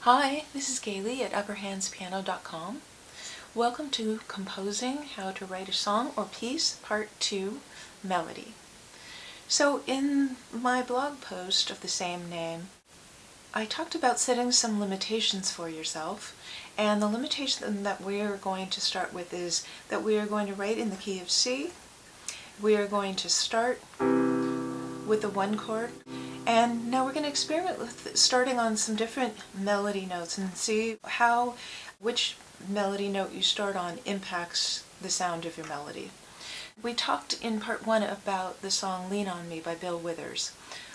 Hi, this is Gayle at upperhandspiano.com. Welcome to Composing How to Write a Song or Piece, Part 2, Melody. So in my blog post of the same name, I talked about setting some limitations for yourself, and the limitation that we are going to start with is that we are going to write in the key of C. We are going to start with the 1 chord. And now we're going to experiment with starting on some different melody notes and see how which melody note you start on impacts the sound of your melody. We talked in part 1 about the song Lean on Me by Bill Withers.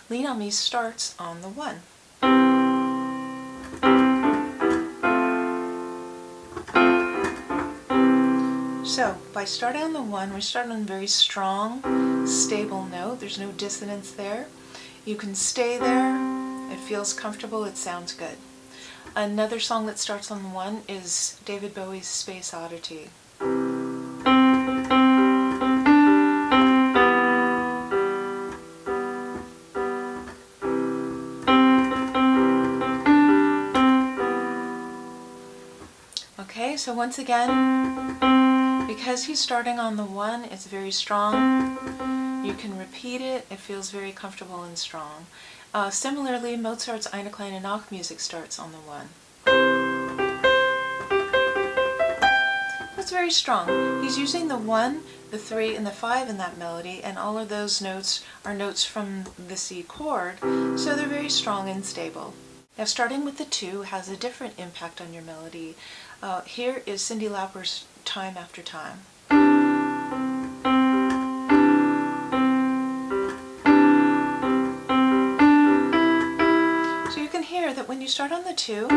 Lean on Me starts on the 1. So by starting on the 1, we start on a very strong, stable note. There's no dissonance there. You can stay there, it feels comfortable, it sounds good. Another song that starts on the 1 is David Bowie's Space Oddity. Okay, so once again, because he's starting on the 1, it's very strong. You can repeat it, it feels very comfortable and strong. Similarly, Mozart's Eine kleine Nachtmusik starts on the 1. That's very strong. He's using the 1, the 3, and the 5 in that melody, and all of those notes are notes from the C chord, so they're very strong and stable. Now starting with the 2 has a different impact on your melody. Here is Cyndi Lauper's Time After Time. That when you start on the 2,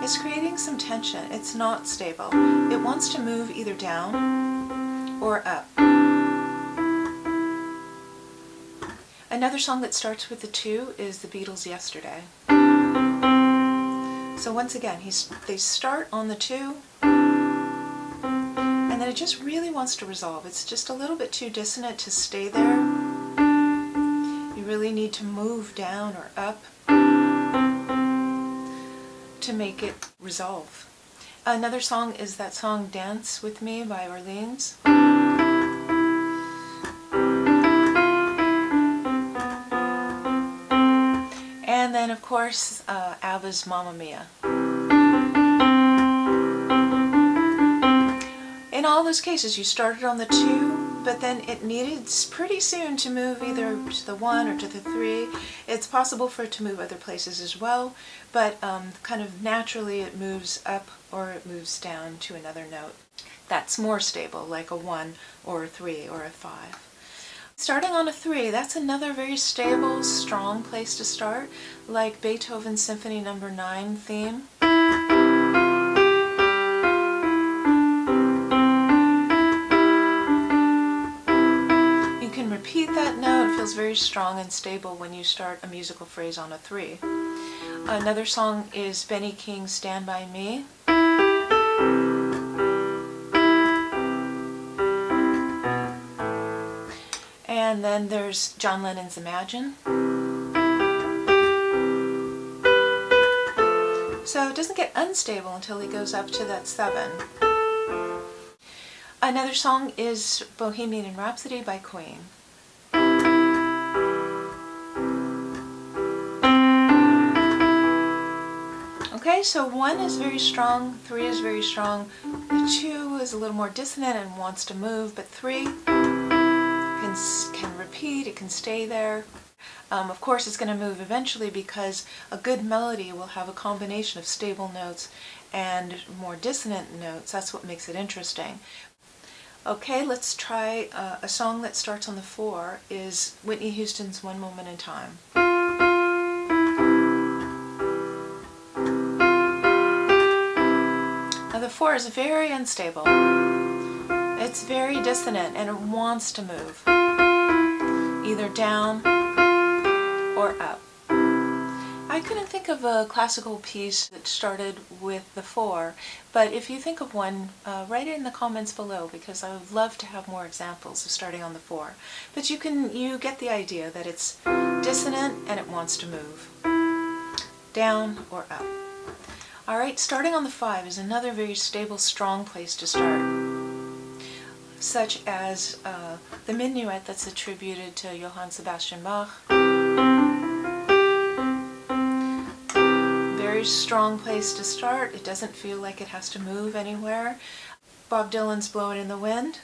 it's creating some tension. It's not stable. It wants to move either down or up. Another song that starts with the 2 is the Beatles' Yesterday. So once again, they start on the 2, and then it just really wants to resolve. It's just a little bit too dissonant to stay there. You really need to move down or up to make it resolve. Another song is that song Dance With Me by Orleans. And then of course ABBA's Mamma Mia. In all those cases you started on the 2, but then it needed pretty soon to move either to the 1 or to the 3. It's possible for it to move other places as well, but kind of naturally it moves up or it moves down to another note that's more stable, like a 1 or a 3 or a 5. Starting on a 3, that's another very stable, strong place to start, like Beethoven's Symphony No. 9 theme. Repeat that note. It feels very strong and stable when you start a musical phrase on a 3. Another song is Benny King's Stand By Me. And then there's John Lennon's Imagine. So it doesn't get unstable until he goes up to that 7. Another song is Bohemian Rhapsody by Queen. Okay, so 1 is very strong, 3 is very strong, the 2 is a little more dissonant and wants to move, but 3 can repeat, it can stay there. Of course it's going to move eventually because a good melody will have a combination of stable notes and more dissonant notes. That's what makes it interesting. Okay, let's try a song that starts on the 4 is Whitney Houston's One Moment in Time. Now the 4 is very unstable. It's very dissonant and it wants to move either down or up. I couldn't think of a classical piece that started with the 4, but if you think of one, write it in the comments below because I would love to have more examples of starting on the 4. But you get the idea that it's dissonant and it wants to move down or up. Alright, starting on the 5 is another very stable, strong place to start, such as the Minuet that's attributed to Johann Sebastian Bach. Very strong place to start. It doesn't feel like it has to move anywhere. Bob Dylan's Blowin' in the Wind.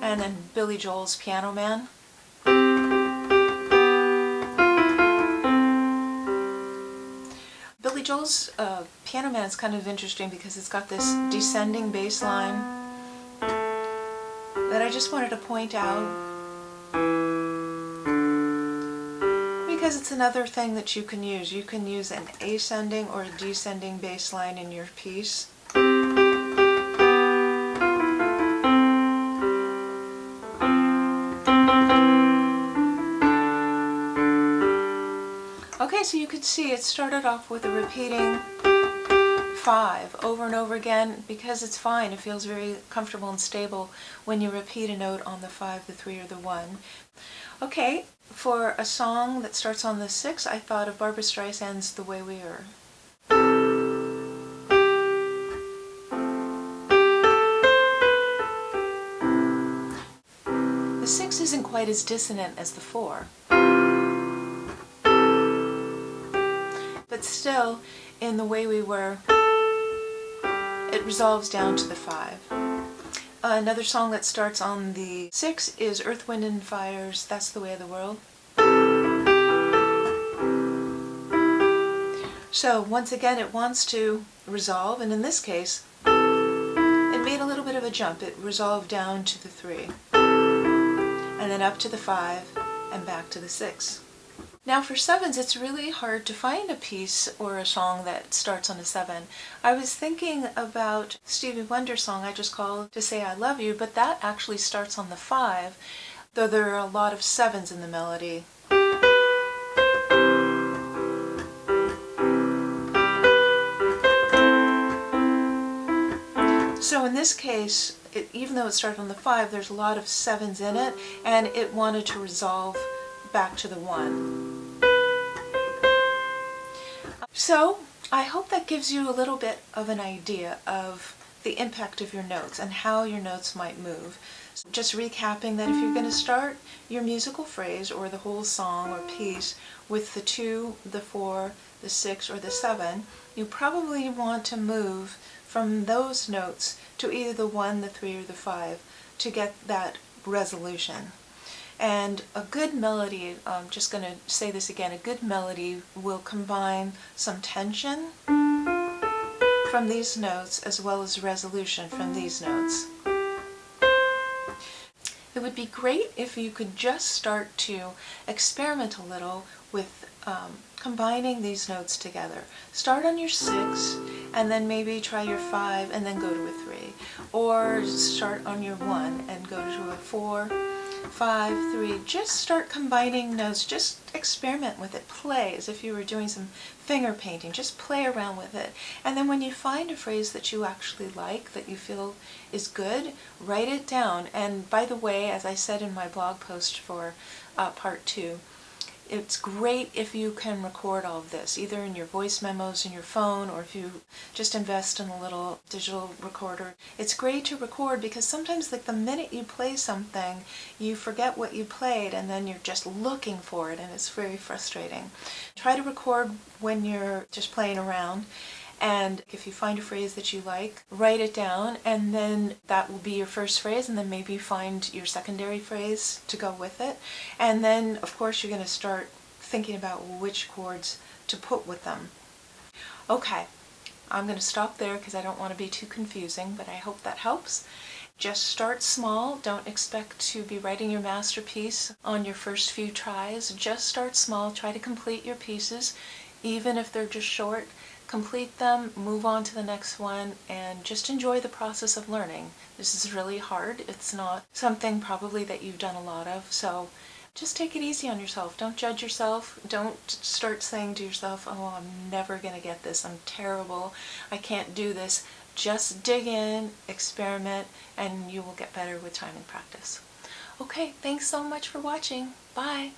And then Billy Joel's Piano Man. Billy Joel's Piano Man is kind of interesting because it's got this descending bass line that I just wanted to point out because it's another thing that you can use. You can use an ascending or a descending bass line in your piece. Okay, so you can see it started off with a repeating 5 over and over again. Because it's fine, it feels very comfortable and stable when you repeat a note on the 5, the 3, or the 1. Okay, for a song that starts on the 6, I thought of Barbra Streisand's The Way We Are. The 6 isn't quite as dissonant as the 4. But still, in The Way We Were, it resolves down to the 5. Another song that starts on the 6 is Earth, Wind and Fire's That's the Way of the World. So once again, it wants to resolve, and in this case, it made a little bit of a jump. It resolved down to the 3, and then up to the 5, and back to the 6. Now for 7s, it's really hard to find a piece or a song that starts on a 7. I was thinking about Stevie Wonder's song I just called To Say I Love You, but that actually starts on the 5, though there are a lot of 7s in the melody. So in this case, even though it started on the 5, there's a lot of 7s in it, and it wanted to resolve back to the 1. So I hope that gives you a little bit of an idea of the impact of your notes and how your notes might move. So just recapping that if you're going to start your musical phrase or the whole song or piece with the 2, the 4, the 6, or the 7, you probably want to move from those notes to either the 1, the 3, or the 5 to get that resolution. And a good melody, I'm just going to say this again, a good melody will combine some tension from these notes as well as resolution from these notes. It would be great if you could just start to experiment a little with combining these notes together. Start on your 6 and then maybe try your 5 and then go to a 3. Or start on your 1 and go to a 4, 5, 3. Just start combining notes. Just experiment with it. Play as if you were doing some finger painting. Just play around with it. And then when you find a phrase that you actually like, that you feel is good, write it down. And by the way, as I said in my blog post for part 2, it's great if you can record all of this, either in your voice memos in your phone or if you just invest in a little digital recorder. It's great to record because sometimes like the minute you play something, you forget what you played and then you're just looking for it and it's very frustrating. Try to record when you're just playing around. And if you find a phrase that you like, write it down, and then that will be your first phrase, and then maybe find your secondary phrase to go with it. And then, of course, you're going to start thinking about which chords to put with them. Okay, I'm going to stop there because I don't want to be too confusing, but I hope that helps. Just start small. Don't expect to be writing your masterpiece on your first few tries. Just start small. Try to complete your pieces, even if they're just short. Complete them, move on to the next one, and just enjoy the process of learning. This is really hard. It's not something probably that you've done a lot of, so just take it easy on yourself. Don't judge yourself. Don't start saying to yourself, oh, I'm never going to get this. I'm terrible. I can't do this. Just dig in, experiment, and you will get better with time and practice. Okay, thanks so much for watching. Bye.